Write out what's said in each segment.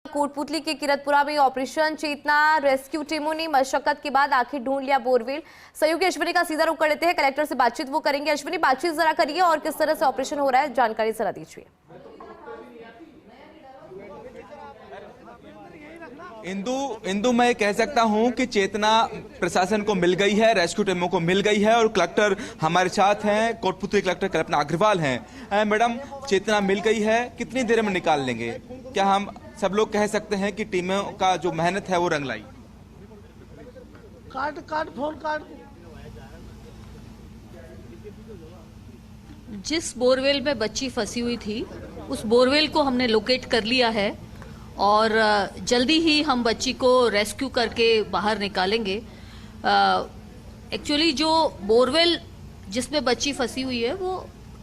कोटपुतली के किरतपुरा में ऑपरेशन चेतना रेस्क्यू टीमों ने मशक्कत के बाद आखिर ढूंढ लिया बोरवेल। सहयोगी अश्विनी का सीधा रुख कर लेते हैं, कलेक्टर से बातचीत वो करेंगे। अश्विनी, बातचीत जरा करिए और किस तरह से ऑपरेशन हो रहा है, जानकारी जरा दीजिए। इंदु मैं कह सकता हूं कि चेतना प्रशासन को मिल गई है, रेस्क्यू टीमों को मिल गई है और कलेक्टर हमारे साथ हैं, कोटपुतली कलेक्टर कल्पना अग्रवाल हैं। मैडम, चेतना मिल गई है, कितनी देर में निकाल लेंगे? क्या हम सब लोग कह सकते हैं कि टीमों का जो मेहनत है वो रंग लाई? फोन जिस बोरवेल में बच्ची फंसी हुई थी उस बोरवेल को हमने लोकेट कर लिया है और जल्दी ही हम बच्ची को रेस्क्यू करके बाहर निकालेंगे। एक्चुअली जो बोरवेल जिसमें बच्ची फंसी हुई है वो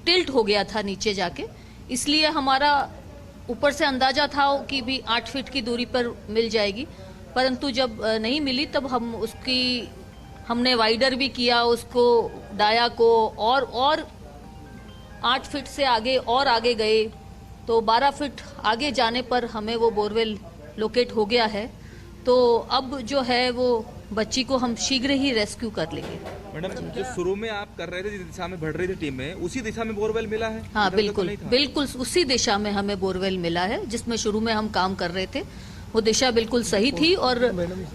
टिल्ट हो गया था नीचे जाके, इसलिए हमारा ऊपर से अंदाजा था कि भी 8 फीट की दूरी पर मिल जाएगी, परंतु जब नहीं मिली तब हमने वाइडर भी किया उसको, डाया को, और 8 फीट से आगे गए तो 12 फीट आगे जाने पर हमें वो बोरवेल लोकेट हो गया है। तो अब जो है वो बच्ची को हम शीघ्र ही रेस्क्यू कर लेंगे। मैडम, जो शुरू में आप कर रहे थे, जिस दिशा में बढ़ रही थी टीमें, उसी दिशा में बोरवेल मिला है? हाँ बिल्कुल, बिल्कुल उसी दिशा में हमें बोरवेल मिला है जिसमें शुरू में हम काम कर रहे थे। वो दिशा बिल्कुल सही थी और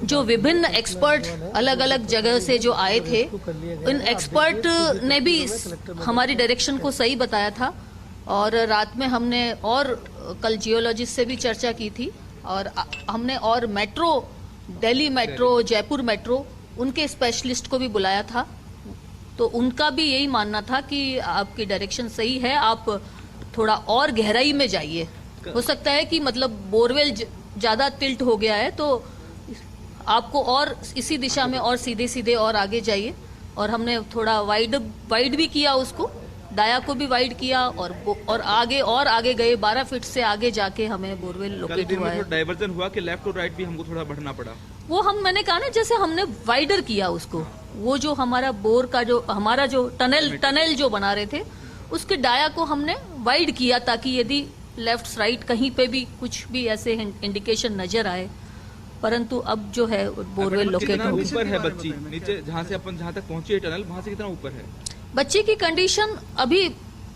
जो विभिन्न एक्सपर्ट अलग अलग जगह से जो आए थे, उन एक्सपर्ट ने भी हमारी डायरेक्शन को सही बताया था। और रात में हमने और कल जियोलॉजिस्ट से भी चर्चा की थी और हमने और metro, Delhi metro, Jaipur metro, उनके स्पेशलिस्ट को भी बुलाया था। तो उनका भी यही मानना था कि आपकी डायरेक्शन सही है, आप थोड़ा और गहराई में जाइए। हो सकता है कि मतलब बोरवेल ज्यादा टिल्ट हो गया है तो आपको और इसी दिशा में और सीधे सीधे और आगे जाइए। और हमने थोड़ा वाइड भी किया उसको, डाया को भी वाइड किया और आगे गए, 12 फीट से आगे जाके हमें बोरवेल लोकेट हुआ है। डाइवर्जन हुआ कि लेफ्ट और राइट भी हमको थोड़ा बढ़ना पड़ा? वो मैंने कहा ना, जैसे हमने वाइडर किया उसको, वो जो हमारा बोर का हमारा जो टनल जो बना रहे थे उसके डाया को हमने वाइड किया ताकि यदि लेफ्ट राइट कहीं पे भी कुछ भी ऐसे इंडिकेशन नजर आए। परंतु अब जो है बोरवेल लोकेट हो गई। ऊपर है बच्ची, नीचे जहाँ तक पहुंची है टनल, वहाँ से कितना ऊपर है? बच्चे की कंडीशन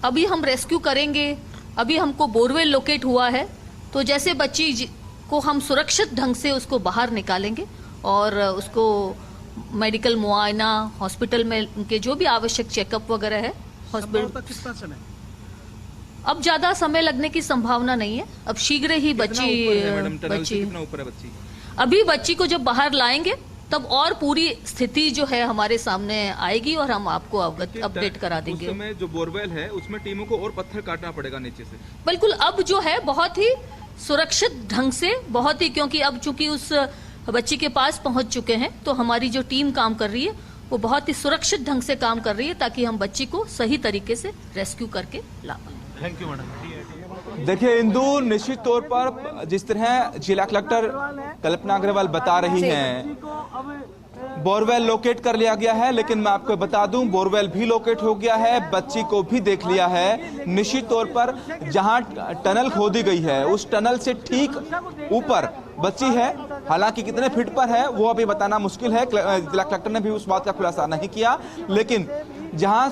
अभी हम रेस्क्यू करेंगे। अभी हमको बोरवेल लोकेट हुआ है तो जैसे बच्ची को हम सुरक्षित ढंग से उसको बाहर निकालेंगे और उसको मेडिकल मुआयना, हॉस्पिटल में उनके जो भी आवश्यक चेकअप वगैरह है हॉस्पिटल। कितना समय? अब ज्यादा समय लगने की संभावना नहीं है, अब शीघ्र ही बच्ची कितना ऊपर है बच्ची? अभी बच्ची को जब बाहर लाएंगे तब और पूरी स्थिति जो है हमारे सामने आएगी और हम आपको अपडेट करा देंगे। उस समय जो बोरवेल है उसमें टीमों को और पत्थर काटना पड़ेगा नीचे से? बिल्कुल, अब जो है बहुत ही सुरक्षित ढंग से, क्योंकि अब चूंकि उस बच्ची के पास पहुंच चुके हैं तो हमारी जो टीम काम कर रही है वो बहुत ही सुरक्षित ढंग से काम कर रही है ताकि हम बच्ची को सही तरीके से रेस्क्यू करके ला पाए। Thank you madam. देखिए इंदु, निश्चित तौर पर जिस तरह जिला कलेक्टर कल्पना अग्रवाल बता रही हैं, बोरवेल लोकेट कर लिया गया है, लेकिन मैं आपको बता दूं बोरवेल भी लोकेट हो गया है, बच्ची को भी देख लिया है। निश्चित तौर पर जहां टनल खोदी गई है उस टनल से ठीक ऊपर बच्ची है। हालांकि कितने फीट पर है वो अभी बताना मुश्किल है, जिला कलेक्टर ने भी उस बात का खुलासा नहीं किया। लेकिन जहां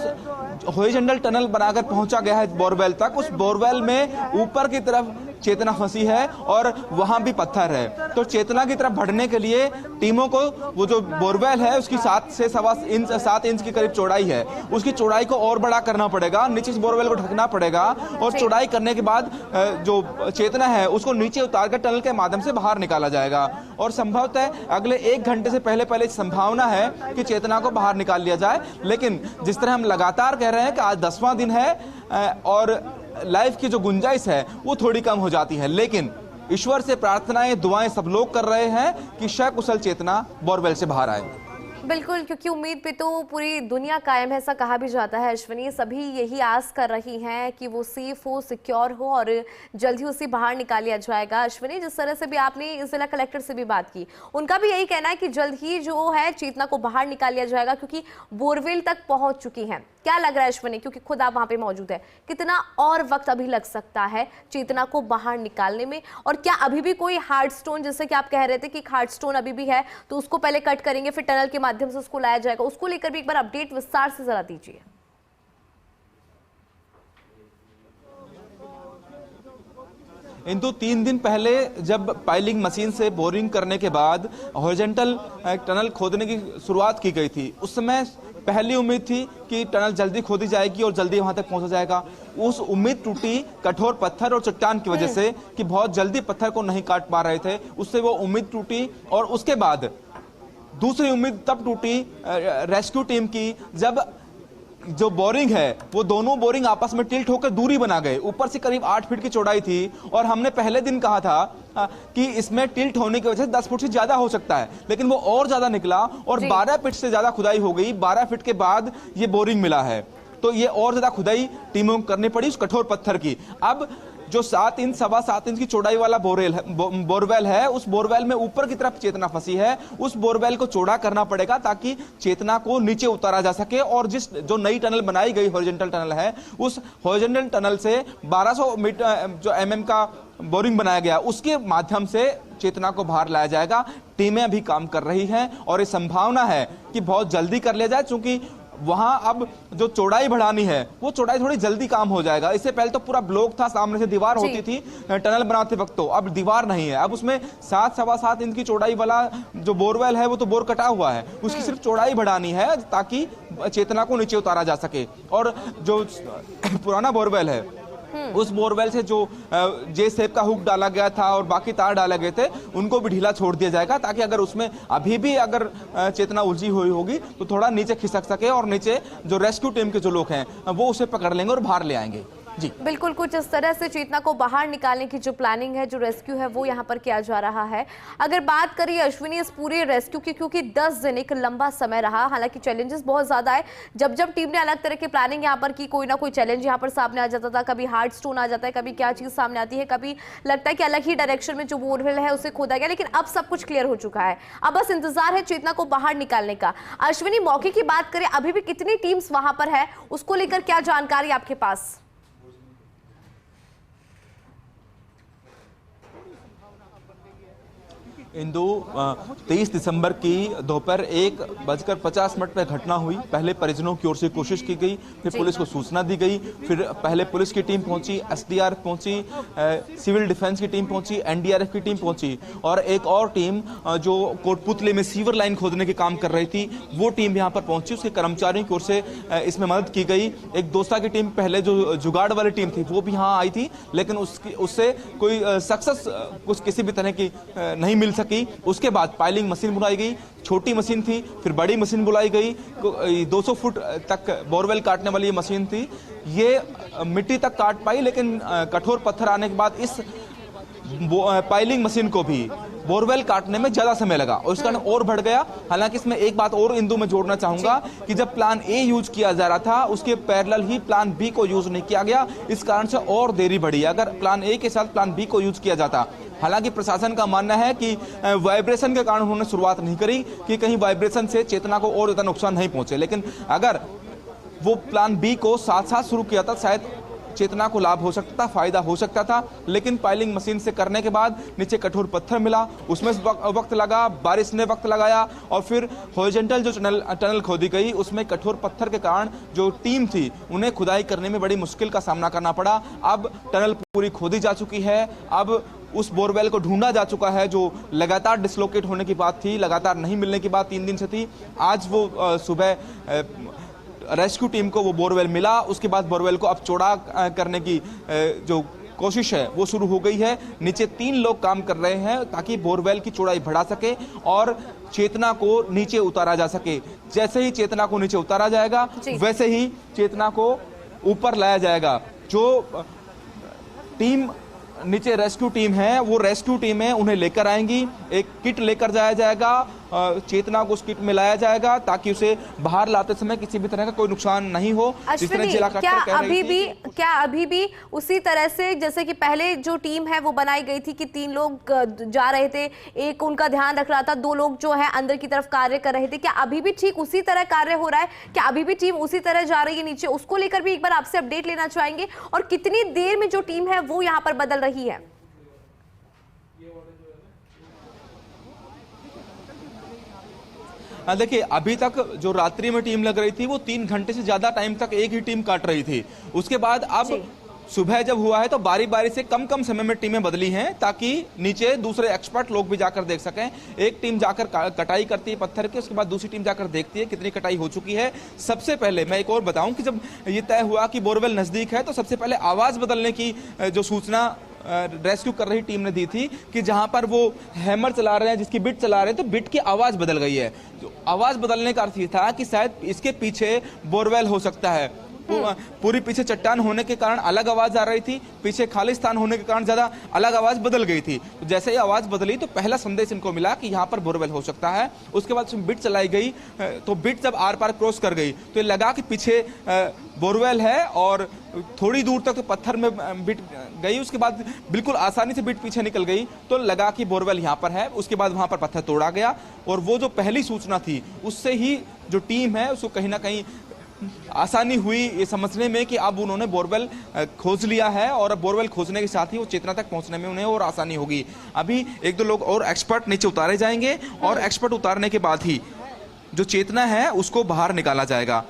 हॉरिजॉन्टल टनल बनाकर पहुंचा गया है बोरवेल तक, उस बोरवेल में ऊपर की तरफ चेतना फंसी है और वहां भी पत्थर है। तो चेतना की तरफ बढ़ने के लिए टीमों को, वो जो बोरवेल है उसकी 7 से 7 इंच की करीब चौड़ाई है, उसकी चौड़ाई को और बड़ा करना पड़ेगा, नीचे से बोरवेल को ढकना पड़ेगा और चौड़ाई करने के बाद जो चेतना है उसको नीचे उतारकर टनल के माध्यम से बाहर निकाला जाएगा। और संभवतः अगले 1 घंटे से पहले संभावना है कि चेतना को बाहर निकाल लिया जाए। लेकिन जिस तरह हम लगातार कह रहे हैं कि आज 10वां दिन है और लाइफ की जो गुंजाइश है वो थोड़ी कम हो जाती है, लेकिन ईश्वर से प्रार्थनाएं, दुआएं सब लोग कर रहे हैं कि सकुशल चेतना बोरवेल से बाहर आए। बिल्कुल, क्योंकि उम्मीद पे तो पूरी दुनिया कायम है, ऐसा कहा भी जाता है अश्विनी। सभी यही आस कर रही हैं कि वो सेफ हो, सिक्योर हो और जल्द ही उसे बाहर निकाल लिया जाएगा। अश्विनी, जिस तरह से भी आपने जिला कलेक्टर से भी बात की, उनका भी यही कहना है कि जल्द ही जो है चेतना को बाहर निकाल लिया जाएगा, क्योंकि बोरवेल तक पहुंच चुकी हैं। क्या लग रहा है अश्विनी, क्योंकि खुद आप वहां पे मौजूद है, कितना और वक्त अभी लग सकता है चेतना को बाहर निकालने में? और क्या अभी भी कोई हार्ड स्टोन, जैसे कि आप कह रहे थे कि हार्ड स्टोन अभी भी है, तो उसको पहले कट करेंगे फिर टनल के माध्यम से उसको लाया जाएगा, उसको लेकर भी एक बार अपडेट विस्तार से जरा दीजिए। इंदु, 3 दिन पहले जब पाइलिंग मशीन से बोरिंग करने के बाद हॉरिजॉन्टल टनल खोदने की शुरुआत की गई थी, उस समय पहली उम्मीद थी कि टनल जल्दी खोदी जाएगी और जल्दी वहां तक पहुंचा जाएगा। उस उम्मीद टूटी कठोर पत्थर और चट्टान की वजह से कि बहुत जल्दी पत्थर को नहीं काट पा रहे थे, उससे वो उम्मीद टूटी। और उसके बाद दूसरी उम्मीद तब टूटी रेस्क्यू टीम की, जब जो बोरिंग है वो दोनों बोरिंग आपस में टिल्ट होकर दूरी बना गए। ऊपर से करीब 8 फीट की चौड़ाई थी और हमने पहले दिन कहा था कि इसमें टिल्ट होने की वजह से 10 फुट से ज्यादा हो सकता है, लेकिन वो और ज्यादा निकला और 12 फीट से ज्यादा खुदाई हो गई। 12 फीट के बाद ये बोरिंग मिला है, तो ये और ज्यादा खुदाई टीमों को करनी पड़ी उस कठोर पत्थर की। अब जो 7 इंच 7.25 इंच की चौड़ाई वाला बोरवेल है, उस बोरवेल में ऊपर की तरफ चेतना फंसी है। उस बोरवेल को चौड़ा करना पड़ेगा ताकि चेतना को नीचे उतारा जा सके। और जो नई टनल बनाई गई हॉरिजॉन्टल टनल है, उस हॉरिजॉन्टल टनल से 1200 मीटर जो एमएम का बोरिंग बनाया गया, उसके माध्यम से चेतना को बाहर लाया जाएगा। टीमें अभी काम कर रही हैं और ये संभावना है कि बहुत जल्दी कर लिया जाए, क्योंकि वहां अब जो चौड़ाई बढ़ानी है वो चौड़ाई थोड़ी जल्दी काम हो जाएगा। इससे पहले तो पूरा ब्लॉक था, सामने से दीवार होती थी टनल बनाते वक्त, तो अब दीवार नहीं है। अब उसमें 7.25 इंच की चौड़ाई वाला जो बोरवेल है वो तो बोर कटा हुआ है, उसकी सिर्फ चौड़ाई बढ़ानी है ताकि चेतना को नीचे उतारा जा सके। और जो पुराना बोरवेल है, उस बोरवेल से जो जे शेप का हुक डाला गया था और बाकी तार डाले गए थे, उनको भी ढीला छोड़ दिया जाएगा ताकि अगर उसमें अभी भी अगर चेतना उलझी हुई होगी तो थोड़ा नीचे खिसक सके और नीचे जो रेस्क्यू टीम के जो लोग हैं वो उसे पकड़ लेंगे और बाहर ले आएंगे। जी बिल्कुल, कुछ इस तरह से चेतना को बाहर निकालने की जो प्लानिंग है, जो रेस्क्यू है, वो यहाँ पर किया जा रहा है। अगर बात करिए अश्विनी इस पूरे रेस्क्यू की, क्योंकि 10 दिन एक लंबा समय रहा, हालांकि चैलेंजेस बहुत ज्यादा है। जब जब टीम ने अलग तरह की प्लानिंग यहाँ पर की, कोई ना कोई चैलेंज यहाँ पर सामने आ जाता था। कभी हार्ड स्टोन आ जाता है, कभी क्या चीज सामने आती है, कभी लगता है कि अलग ही डायरेक्शन में जो बोरवेल है उसे खोदा गया, लेकिन अब सब कुछ क्लियर हो चुका है। अब बस इंतजार है चेतना को बाहर निकालने का। अश्विनी, मौके की बात करें, अभी भी कितनी टीम्स वहां पर है, उसको लेकर क्या जानकारी आपके पास? इंदु, 23 दिसंबर की दोपहर 1:50 पे घटना हुई। पहले परिजनों की ओर से कोशिश की गई, फिर पुलिस को सूचना दी गई, फिर पहले पुलिस की टीम पहुंची, एसडीआरएफ पहुंची, सिविल डिफेंस की टीम पहुंची, एनडीआरएफ की टीम पहुंची और एक और टीम जो कोटपुतली में सीवर लाइन खोदने के काम कर रही थी, वो टीम यहां पर पहुंची। उसके कर्मचारियों की ओर से इसमें मदद की गई। एक दोस्ता की टीम, पहले जो जुगाड़ वाली टीम थी, वो भी यहाँ आई थी, लेकिन उससे कोई सक्सेस कुछ किसी भी तरह की नहीं मिल सकी। उसके बाद पाइलिंग मशीन बुलाई गई, छोटी मशीन थी, फिर बड़ी मशीन बुलाई गई। 200 फुट तक बोरवेल काटने वाली ये मशीन थी, ये मिट्टी तक काट पाई, लेकिन कठोर पत्थर आने के बाद इस पाइलिंग मशीन को भी बोरवेल काटने में ज्यादा समय लगा और इसका और बढ़ गया। हालांकि इसमें एक बात और इंदु में जोड़ना चाहूंगा कि जब प्लान ए यूज किया जा रहा था, उसके पैरेलल ही प्लान बी को यूज नहीं किया गया, इस कारण से और देरी बढ़ी। अगर प्लान ए के साथ प्लान बी को यूज किया जाता, हालांकि प्रशासन का मानना है कि वाइब्रेशन के कारण उन्होंने शुरुआत नहीं करी कि कहीं वाइब्रेशन से चेतना को और ज्यादा नुकसान नहीं पहुंचे, लेकिन अगर वो प्लान बी को साथ साथ शुरू किया था, शायद चेतना को लाभ हो सकता था, फायदा हो सकता था। लेकिन पाइलिंग मशीन से करने के बाद नीचे कठोर पत्थर मिला, उसमें वक्त लगा, बारिश ने वक्त लगाया और फिर हॉरिजॉन्टल जो टनल खोदी गई, उसमें कठोर पत्थर के कारण जो टीम थी उन्हें खुदाई करने में बड़ी मुश्किल का सामना करना पड़ा। अब टनल पूरी खोदी जा चुकी है, अब उस बोरवेल को ढूंढा जा चुका है जो लगातार डिसलोकेट होने की बात थी, लगातार नहीं मिलने की बात 3 दिन से थी। आज वो सुबह रेस्क्यू टीम को वो बोरवेल मिला, उसके बाद बोरवेल को अब चौड़ा करने की जो कोशिश है वो शुरू हो गई है। नीचे 3 लोग काम कर रहे हैं ताकि बोरवेल की चौड़ाई बढ़ा सके और चेतना को नीचे उतारा जा सके। जैसे ही चेतना को नीचे उतारा जाएगा, वैसे ही चेतना को ऊपर लाया जाएगा। जो टीम नीचे रेस्क्यू टीम है, वो रेस्क्यू टीम है, उन्हें लेकर आएंगी, एक किट लेकर जाया जाएगा चेतना को उस किट में लाया जाएगा ताकि उसे बाहर लाते समय किसी भी तरह का कोई नुकसान नहीं हो। जिस तरह जिला कलेक्टर कह रही थी, क्या अभी भी उसी तरह से जैसे कि पहले जो टीम है वो बनाई गई थी कि 3 लोग जा रहे थे, एक उनका ध्यान रख रहा था, 2 लोग जो है अंदर की तरफ कार्य कर रहे थे, क्या अभी भी ठीक उसी तरह कार्य हो रहा है? क्या अभी भी टीम उसी तरह जा रही है नीचे? उसको लेकर भी एक बार आपसे अपडेट लेना चाहेंगे, और कितनी देर में जो टीम है वो यहाँ पर बदल रही है? देखिए, अभी तक जो रात्रि में टीम लग रही थी वो 3 घंटे से ज्यादा टाइम तक एक ही टीम काट रही थी। उसके बाद अब सुबह जब हुआ है तो बारी बारी से कम कम समय में टीमें बदली हैं ताकि नीचे दूसरे एक्सपर्ट लोग भी जाकर देख सकें। एक टीम जाकर कटाई करती है पत्थर की, उसके बाद दूसरी टीम जाकर देखती है कितनी कटाई हो चुकी है। सबसे पहले मैं एक और बताऊं कि जब ये तय हुआ कि बोरवेल नजदीक है तो सबसे पहले आवाज बदलने की जो सूचना रेस्क्यू कर रही टीम ने दी थी कि जहां पर वो हैमर चला रहे हैं, जिसकी बिट चला रहे हैं, तो बिट की आवाज बदल गई है। तो आवाज बदलने का अर्थ ये था कि शायद इसके पीछे बोरवेल हो सकता है। पूरी पीछे चट्टान होने के कारण अलग आवाज आ रही थी, पीछे खाली स्थान होने के कारण ज्यादा अलग आवाज बदल गई थी। तो जैसे ही आवाज बदली तो पहला संदेश इनको मिला कि यहाँ पर बोरवेल हो सकता है। उसके बाद बिट चलाई गई, तो बिट जब आर पार क्रॉस कर गई तो ये लगा कि पीछे बोरवेल है, और थोड़ी दूर तक तो पत्थर में बिट गई। उसके बाद बिल्कुल आसानी से बिट पीछे निकल गई तो लगा कि बोरवेल यहाँ पर है। उसके बाद वहां पर पत्थर तोड़ा गया, और वो जो पहली सूचना थी उससे ही जो टीम है उसको कहीं ना कहीं आसानी हुई ये समझने में कि अब उन्होंने बोरवेल खोज लिया है, और अब बोरवेल खोजने के साथ ही वो चेतना तक पहुंचने में उन्हें और आसानी होगी। अभी 1-2 लोग और एक्सपर्ट नीचे उतारे जाएंगे, और एक्सपर्ट उतारने के बाद ही जो चेतना है उसको बाहर निकाला जाएगा।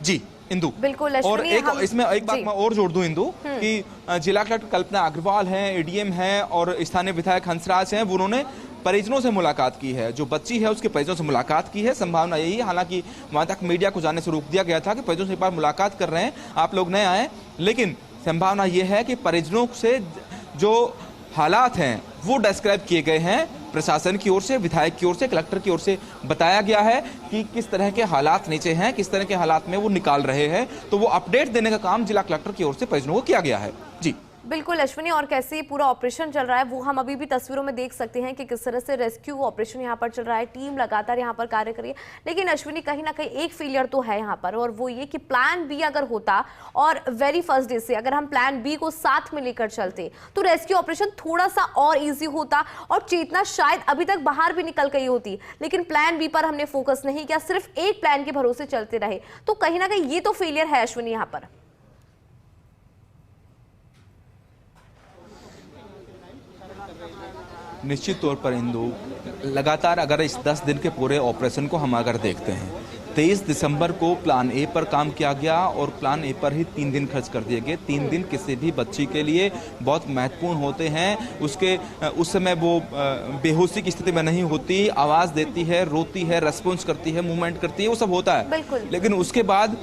जी इंदु, बिल्कुल। और इसमें एक बात मैं और जोड़ दूं इंदु कि जिला कलेक्टर कल्पना अग्रवाल हैं, एडीएम हैं, और स्थानीय विधायक हंसराज हैं, उन्होंने परिजनों से मुलाकात की है। जो बच्ची है उसके परिजनों से मुलाकात की है। संभावना यही है, हालांकि वहां तक मीडिया को जाने से रोक दिया गया था कि परिजनों से एक बार मुलाकात कर रहे हैं, आप लोग नए आए, लेकिन संभावना यह है कि परिजनों से जो हालात हैं वो डिस्क्राइब किए गए हैं। प्रशासन की ओर से, विधायक की ओर से, कलेक्टर की ओर से बताया गया है कि किस तरह के हालात नीचे हैं, किस तरह के हालात में वो निकाल रहे हैं। तो वो अपडेट देने का काम जिला कलेक्टर की ओर से परिजनों को किया गया है। जी बिल्कुल अश्विनी, और कैसे ये पूरा ऑपरेशन चल रहा है वो हम अभी भी तस्वीरों में देख सकते हैं कि किस तरह से रेस्क्यू ऑपरेशन यहाँ पर चल रहा है। टीम लगातार यहाँ पर कार्य कर रही है, लेकिन अश्विनी कहीं ना कहीं एक फेलियर तो है यहाँ पर, और वो ये कि प्लान बी अगर होता और वेरी फर्स्ट डे से अगर हम प्लान बी को साथ में लेकर चलते तो रेस्क्यू ऑपरेशन थोड़ा सा और ईजी होता, और चेतना शायद अभी तक बाहर भी निकल गई होती। लेकिन प्लान बी पर हमने फोकस नहीं किया, सिर्फ एक प्लान के भरोसे चलते रहे, तो कहीं ना कहीं ये तो फेलियर है अश्विनी यहाँ पर। निश्चित तौर पर इंदु, लगातार अगर इस 10 दिन के पूरे ऑपरेशन को हम अगर देखते हैं, 23 दिसंबर को प्लान ए पर काम किया गया, और प्लान ए पर ही 3 दिन खर्च कर दिए गए। 3 दिन किसी भी बच्ची के लिए बहुत महत्वपूर्ण होते हैं। उस समय वो बेहोशी की स्थिति में नहीं होती, आवाज़ देती है, रोती है, रेस्पॉन्स करती है, मूवमेंट करती है, वो सब होता है। लेकिन उसके बाद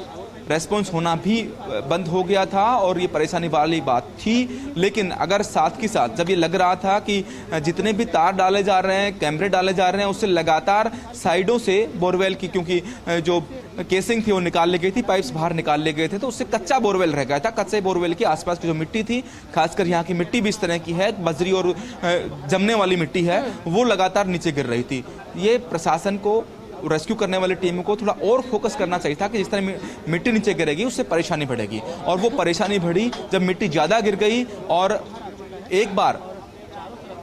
रेस्पॉन्स होना भी बंद हो गया था, और ये परेशानी वाली बात थी। लेकिन अगर साथ के साथ जब ये लग रहा था कि जितने भी तार डाले जा रहे हैं, कैमरे डाले जा रहे हैं, उससे लगातार साइडों से बोरवेल की, क्योंकि जो केसिंग थी वो निकाल ली गई थी, पाइप्स बाहर निकाल लिए गए थे, तो उससे कच्चा बोरवेल रह गया था। कच्चे बोरवेल के आसपास की जो मिट्टी थी, खासकर यहाँ की मिट्टी भी इस तरह की है, बजरी और जमने वाली मिट्टी है, वो लगातार नीचे गिर रही थी। ये प्रशासन को, रेस्क्यू करने वाली टीम को थोड़ा और फोकस करना चाहिए था कि जिस तरह मिट्टी नीचे गिरेगी उससे परेशानी बढ़ेगी, और वो परेशानी बढ़ी जब मिट्टी ज़्यादा गिर गई। और एक बार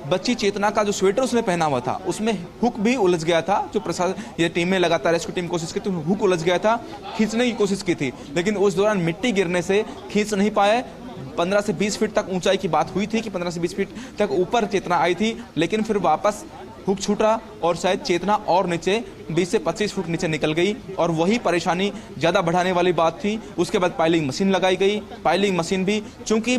बच्ची चेतना का जो स्वेटर उसने पहना हुआ था उसमें हुक भी उलझ गया था। जो प्रशासन, ये टीमें लगातार रेस्क्यू टीम कोशिश की तो हुक उलझ गया था, खींचने की कोशिश की थी, लेकिन उस दौरान मिट्टी गिरने से खींच नहीं पाए। 15 से 20 फीट तक ऊंचाई की बात हुई थी कि 15 से 20 फीट तक ऊपर चेतना आई थी, लेकिन फिर वापस हुक छूटा और शायद चेतना और नीचे 20 से 25 फुट नीचे निकल गई, और वही परेशानी ज़्यादा बढ़ाने वाली बात थी। उसके बाद पाइलिंग मशीन लगाई गई। पाइलिंग मशीन भी चूंकि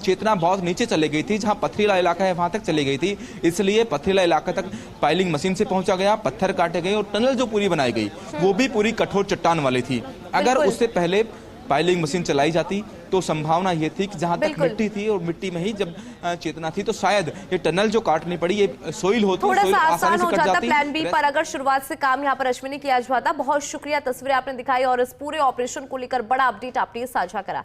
चेतना बहुत नीचे चली गई थी, जहां पथरीला इलाका है वहां तक चली गई थी, इसलिए पथरीला इलाका तक पाइलिंग मशीन से पहुंचा गया, पत्थर काटे गए, और टनल जो पूरी बनाई गई वो भी पूरी कठोर चट्टान वाली थी। अगर उससे पहले पाइलिंग मशीन चलाई जाती तो संभावना ये थी कि जहां तक मिट्टी थी और मिट्टी में ही जब चेतना थी तो शायद ये टनल जो काटनी पड़ी, ये सोइल होती, थोड़ा सा आसान हो जाता जाती। प्लान बी पर अगर शुरुआत से काम यहाँ पर अश्विनी किया जाता। बहुत शुक्रिया, तस्वीरें आपने दिखाई और इस पूरे ऑपरेशन को लेकर बड़ा अपडेट आपने साझा करा।